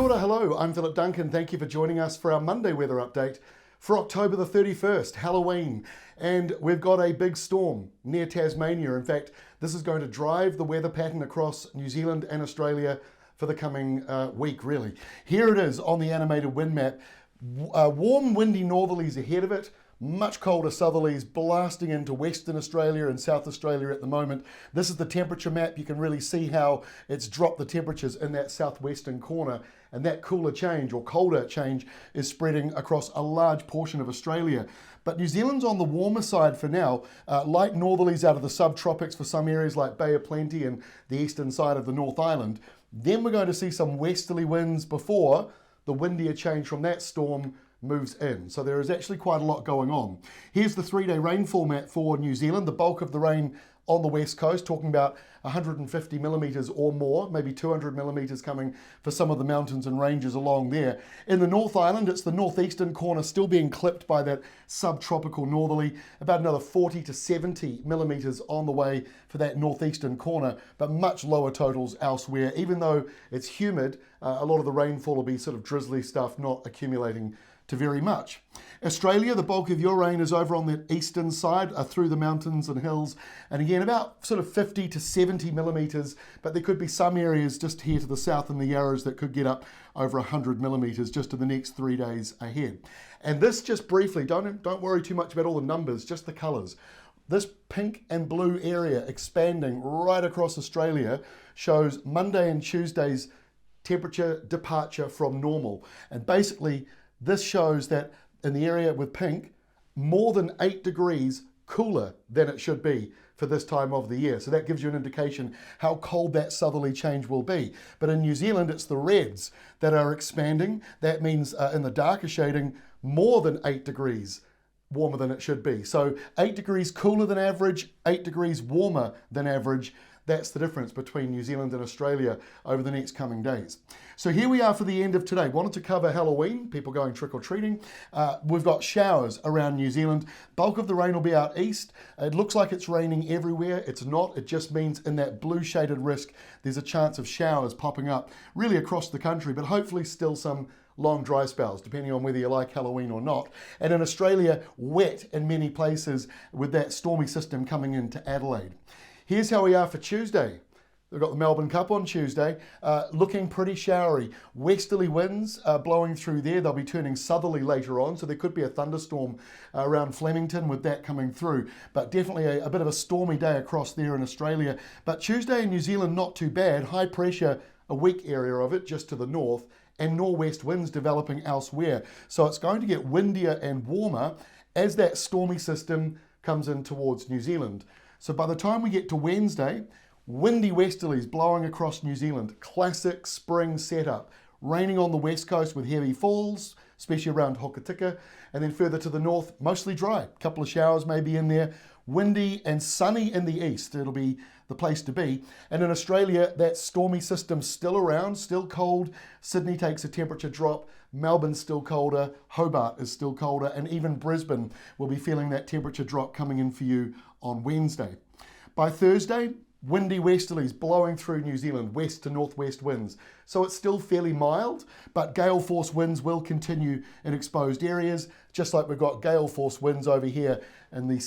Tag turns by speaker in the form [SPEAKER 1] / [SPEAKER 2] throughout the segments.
[SPEAKER 1] ora, hello, I'm Philip Duncan. Thank you for joining us for our Monday weather update for October the 31st, Halloween. And we've got a big storm near Tasmania. In fact, this is going to drive the weather pattern across New Zealand and Australia for the coming week, really. Here it is on the animated wind map. Warm, windy northerlies ahead of it. Much colder southerlies blasting into Western Australia and South Australia at the moment. This is the temperature map. You can really see how it's dropped the temperatures in that southwestern corner, and that cooler change or colder change is spreading across a large portion of Australia. But New Zealand's on the warmer side for now. Light northerlies out of the subtropics for some areas like Bay of Plenty and the eastern side of the North Island. Then we're going to see some westerly winds before the windier change from that storm moves in. So there is actually quite a lot going on. Here's the 3-day rainfall map for New Zealand. The bulk of the rain on the west coast, talking about 150 millimetres or more, maybe 200 millimetres coming for some of the mountains and ranges along there. In the North Island, it's the northeastern corner still being clipped by that subtropical northerly, about another 40 to 70 millimetres on the way for that northeastern corner, but much lower totals elsewhere. Even though it's humid, a lot of the rainfall will be sort of drizzly stuff, not accumulating to very much. Australia, the bulk of your rain is over on the eastern side, through the mountains and hills, and again about sort of 50 to 70 millimetres, but there could be some areas just here to the south in the Yarras that could get up over 100 millimetres just in the next 3 days ahead. And this, just briefly, don't worry too much about all the numbers, just the colours. This pink and blue area expanding right across Australia shows Monday and Tuesday's temperature departure from normal. And basically, this shows that in the area with pink, more than 8 degrees cooler than it should be for this time of the year. So that gives you an indication how cold that southerly change will be. But in New Zealand, it's the reds that are expanding. That means in the darker shading, more than 8 degrees warmer than it should be. So 8 degrees cooler than average, 8 degrees warmer than average. That's the difference between New Zealand and Australia over the next coming days. So here we are for the end of today. Wanted to cover Halloween, people going trick-or-treating. We've got showers around New Zealand. Bulk of the rain will be out east. It looks like it's raining everywhere. It's not. It just means in that blue shaded risk, there's a chance of showers popping up really across the country, but hopefully still some long dry spells, depending on whether you like Halloween or not. And in Australia, wet in many places with that stormy system coming into Adelaide. Here's how we are for Tuesday. We've got the Melbourne Cup on Tuesday, looking pretty showery. Westerly winds blowing through there. They'll be turning southerly later on, so there could be a thunderstorm around Flemington with that coming through. But definitely a bit of a stormy day across there in Australia. But Tuesday in New Zealand, not too bad. High pressure, a weak area of it just to the north, and northwest winds developing elsewhere. So it's going to get windier and warmer as that stormy system comes in towards New Zealand. So by the time we get to Wednesday, windy westerlies blowing across New Zealand. Classic spring setup. Raining on the west coast with heavy falls, especially around Hokitika. And then further to the north, mostly dry. A couple of showers maybe in there. Windy and sunny in the east. It'll be the place to be. And in Australia, that stormy system's still around, still cold. Sydney takes a temperature drop. Melbourne's still colder. Hobart is still colder. And even Brisbane will be feeling that temperature drop coming in for you on Wednesday. By Thursday, windy westerlies blowing through New Zealand, west to northwest winds. So it's still fairly mild, but gale force winds will continue in exposed areas, just like we've got gale force winds over here in the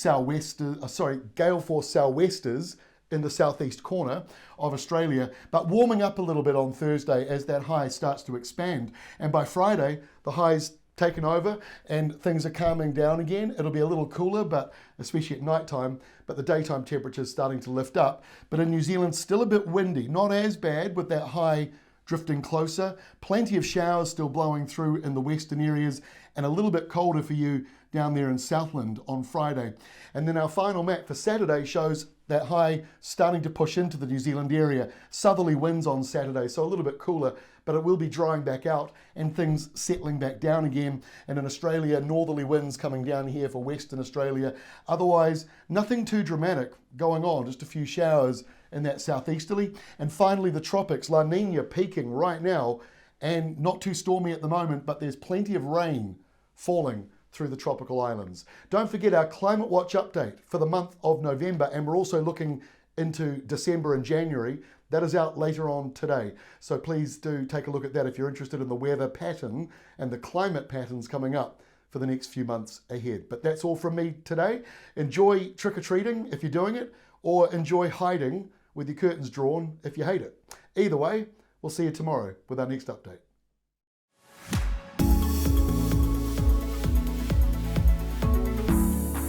[SPEAKER 1] gale force sou'westers in the southeast corner of Australia, but warming up a little bit on Thursday as that high starts to expand. And by Friday, the high's taken over and things are calming down again. It'll be a little cooler, but especially at night time, but the daytime temperature's starting to lift up. But in New Zealand, still a bit windy, not as bad with that high drifting closer. Plenty of showers still blowing through in the western areas, and a little bit colder for you down there in Southland on Friday. And then our final map for Saturday shows that high starting to push into the New Zealand area. Southerly winds on Saturday, so a little bit cooler, but it will be drying back out and things settling back down again. And in Australia, northerly winds coming down here for Western Australia. Otherwise, nothing too dramatic going on, just a few showers in that southeasterly. And finally, the tropics, La Nina peaking right now, and not too stormy at the moment, but there's plenty of rain falling through the tropical islands. Don't forget our Climate Watch update for the month of November, and we're also looking into December and January. That is out later on today. So please do take a look at that if you're interested in the weather pattern and the climate patterns coming up for the next few months ahead. But that's all from me today. Enjoy trick-or-treating if you're doing it, or enjoy hiding with your curtains drawn if you hate it. Either way, we'll see you tomorrow with our next update.